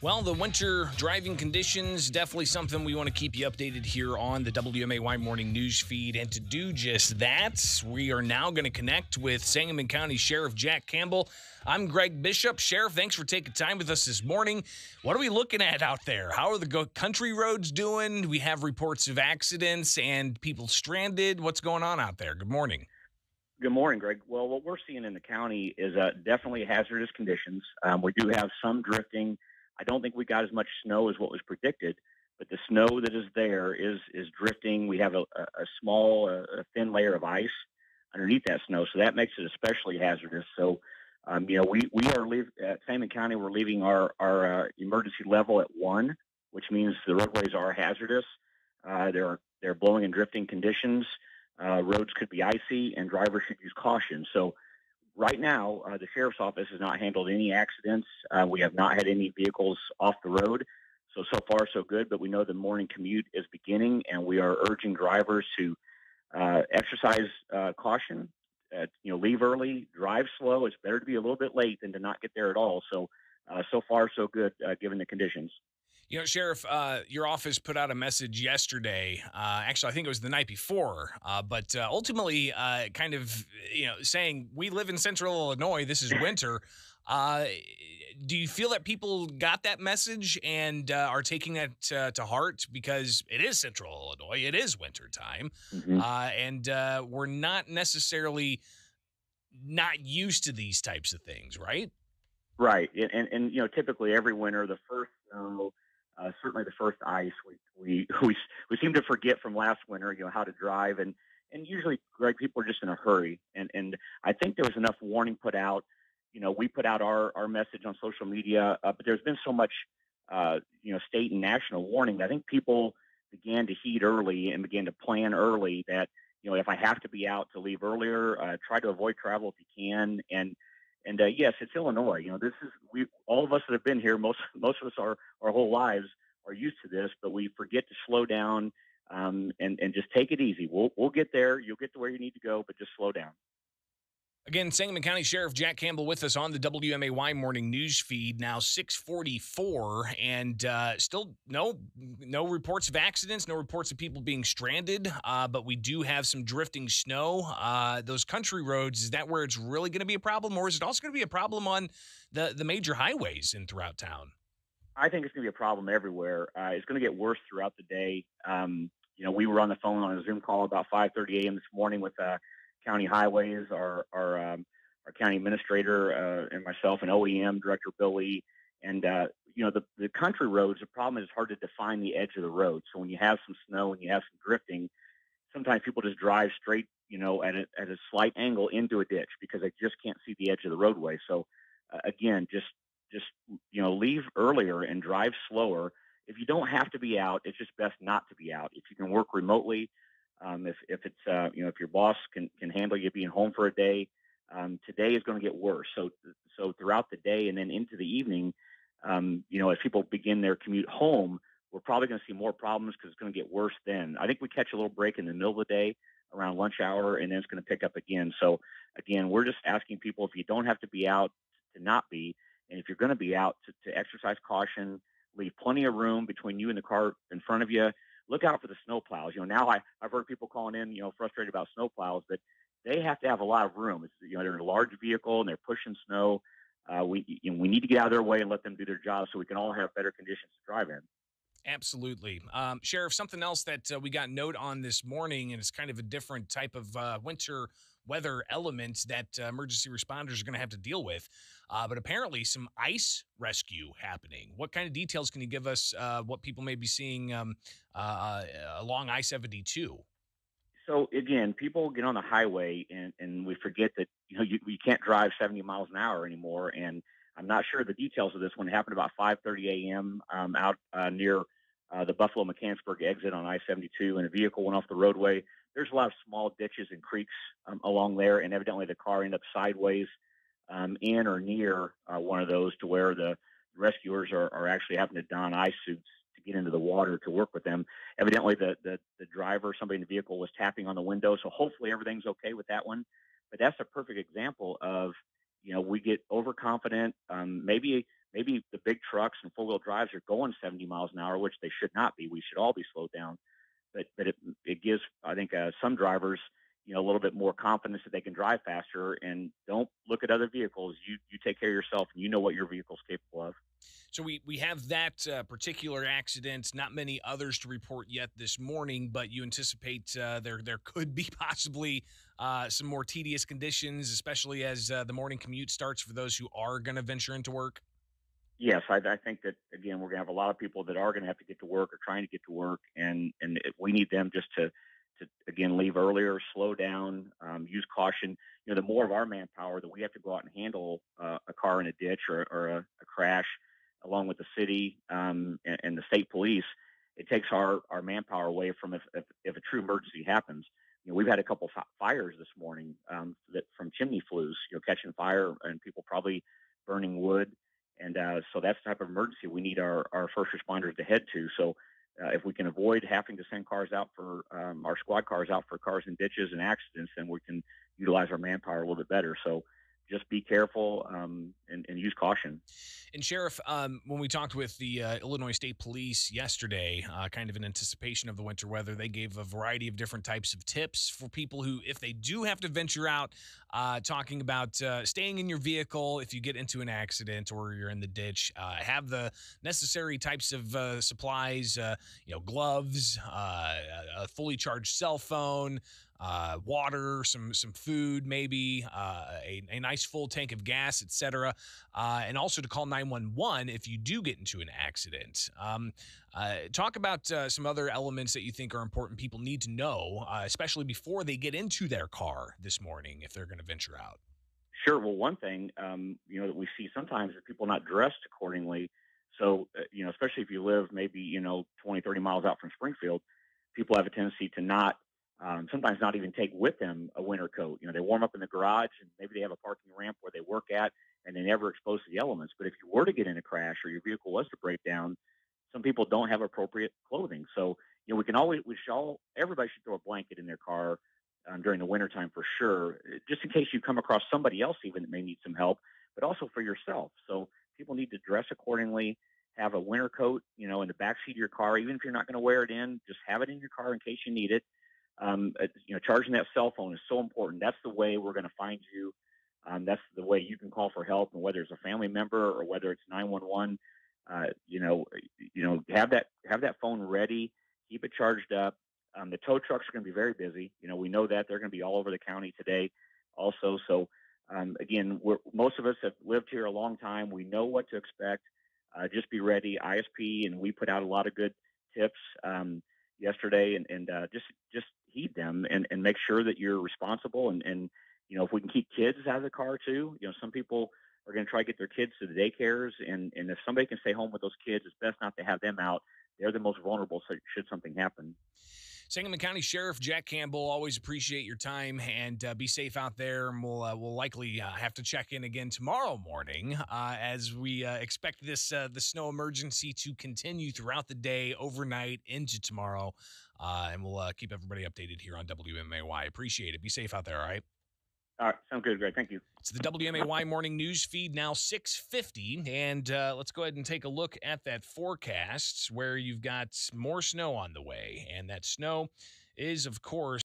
Well, the winter driving conditions, definitely something we want to keep you updated here on the WMAY morning news feed. And to do just that, we are now going to connect with Sangamon County Sheriff Jack Campbell. I'm Greg Bishop. Sheriff, thanks for taking time with us this morning. What are we looking at out there? How are the country roads doing? We have reports of accidents and people stranded. What's going on out there? Good morning. Good morning, Greg. Well, what we're seeing in the county is definitely hazardous conditions. We do have some drifting. I don't think we got as much snow as what was predicted, but the snow that is there is drifting. We have a small, thin layer of ice underneath that snow, so that makes it especially hazardous. So, we are at Sangamon County. We're leaving our emergency level at 1, which means the roadways are hazardous. They're blowing and drifting conditions. Roads could be icy, and drivers should use caution. So right now, the sheriff's office has not handled any accidents. We have not had any vehicles off the road. So far, so good. But we know the morning commute is beginning, and we are urging drivers to exercise caution. Leave early, drive slow. It's better to be a little bit late than to not get there at all. So far, so good, given the conditions. Sheriff, your office put out a message yesterday. Actually, I think it was the night before, but ultimately kind of, saying we live in central Illinois. This is winter. Do you feel that people got that message and are taking that to heart? Because it is central Illinois. It is winter time. Mm-hmm. And we're not necessarily not used to these types of things, right? Right. And typically every winter, the first snow, certainly the first ice, we seem to forget from last winter, how to drive, and usually, Greg, people are just in a hurry, and I think there was enough warning put out. We put out our message on social media, but there's been so much, state and national warning that I think people began to heed early and began to plan early that, if I have to be out, to leave earlier, try to avoid travel if you can, and yes, it's Illinois. This is all of us that have been here. Most of us our whole lives are used to this, but we forget to slow down and just take it easy. We'll get there. You'll get to where you need to go, but just slow down. Again, Sangamon County Sheriff Jack Campbell with us on the WMAY morning news feed. Now 6:44, and still no reports of accidents, no reports of people being stranded. But we do have some drifting snow. Those country roads, is that where it's really going to be a problem, or is it also going to be a problem on the major highways and throughout town? I think it's going to be a problem everywhere. It's going to get worse throughout the day. We were on the phone on a Zoom call about 5:30 a.m. this morning with County Highways, our county administrator, and myself, and OEM director Billy. And the country roads, the problem is it's hard to define the edge of the road. So when you have some snow and you have some drifting, sometimes people just drive straight, at a slight angle into a ditch because they just can't see the edge of the roadway. So again, just leave earlier and drive slower. If you don't have to be out, it's just best not to be out. If you can work remotely, if it's if your boss can handle you being home for a day, today is going to get worse. So throughout the day and then into the evening, as people begin their commute home, we're probably going to see more problems because it's going to get worse then. I think we catch a little break in the middle of the day around lunch hour, and then it's going to pick up again. So again, we're just asking people, if you don't have to be out, to not be. And if you're going to be out, to exercise caution, leave plenty of room between you and the car in front of you. Look out for the snow plows. Now I've heard people calling in, frustrated about snow plows, but they have to have a lot of room. They're in a large vehicle and they're pushing snow. We need to get out of their way and let them do their job so we can all have better conditions to drive in. Absolutely. Sheriff, something else that we got note on this morning, and it's kind of a different type of winter weather element that emergency responders are going to have to deal with. But apparently some ice rescue happening. What kind of details can you give us what people may be seeing along I-72? So again, people get on the highway and we forget that, you can't drive 70 miles an hour anymore. And I'm not sure the details of this one. Happened about 5:30 a.m. Out near the Buffalo Mechanicsburg exit on I-72, and a vehicle went off the roadway. There's a lot of small ditches and creeks along there, and evidently the car ended up sideways in or near one of those, to where the rescuers are actually having to don ice suits to get into the water to work with them. Evidently the driver, somebody in the vehicle, was tapping on the window, so hopefully everything's okay with that one. But that's a perfect example of, we get overconfident. Maybe maybe the big trucks and four-wheel drives are going 70 miles an hour, which they should not be. We should all be slowed down. But it gives, I think, some drivers, a little bit more confidence that they can drive faster, and don't look at other vehicles. You take care of yourself, and you know what your vehicle's capable of. So we have that particular accident. Not many others to report yet this morning, but you anticipate there could be possibly some more tedious conditions, especially as the morning commute starts for those who are going to venture into work. Yes, I think that again we're going to have a lot of people that are going to have to get to work or trying to get to work, and we need them just to again leave earlier, slow down, use caution. The more of our manpower that we have to go out and handle a car in a ditch or a crash, along with the city and the state police, it takes our manpower away from if a true emergency happens. We've had a couple fires this morning that from chimney flues, catching fire and people probably burning wood. And so that's the type of emergency we need our first responders to head to. So if we can avoid having to send cars out for our squad cars out for cars in ditches and accidents, then we can utilize our manpower a little bit better. So just be careful and use caution. And Sheriff, when we talked with the Illinois State Police yesterday, kind of in anticipation of the winter weather, they gave a variety of different types of tips for people who, if they do have to venture out, talking about staying in your vehicle if you get into an accident or you're in the ditch, have the necessary types of supplies, gloves, a fully charged cell phone, water, some food, maybe a nice full tank of gas, etc., and also to call 911 if you do get into an accident. Talk about some other elements that you think are important people need to know, especially before they get into their car this morning if they're going to venture out. Sure. Well, one thing that we see sometimes is people not dressed accordingly. So especially if you live maybe 20, 30 miles out from Springfield, people have a tendency to not. Sometimes not even take with them a winter coat. They warm up in the garage and maybe they have a parking ramp where they work at and they never expose to the elements. But if you were to get in a crash or your vehicle was to break down, some people don't have appropriate clothing. So, everybody should throw a blanket in their car during the wintertime for sure, just in case you come across somebody else even that may need some help, but also for yourself. So people need to dress accordingly, have a winter coat, in the backseat of your car. Even if you're not going to wear it in, just have it in your car in case you need it. Charging that cell phone is so important. That's the way we're going to find you. That's the way you can call for help, and whether it's a family member or whether it's 911, have that phone ready, keep it charged up. The tow trucks are going to be very busy. We know that they're going to be all over the county today also. So again, most of us have lived here a long time. We know what to expect. Just be ready. ISP, and we put out a lot of good tips yesterday, and just heed them and make sure that you're responsible. And if we can keep kids out of the car too, some people are going to try to get their kids to the daycares, and if somebody can stay home with those kids, it's best not to have them out. They're the most vulnerable, so should something happen. Sangamon County Sheriff Jack Campbell, always appreciate your time, and be safe out there. And we'll likely have to check in again tomorrow morning as we expect this the snow emergency to continue throughout the day, overnight into tomorrow, and we'll keep everybody updated here on WMAY. Appreciate it. Be safe out there. All right. All right, sounds good, Greg. Thank you. It's the WMAY morning news feed, now 6:50, and let's go ahead and take a look at that forecast where you've got more snow on the way, and that snow is, of course,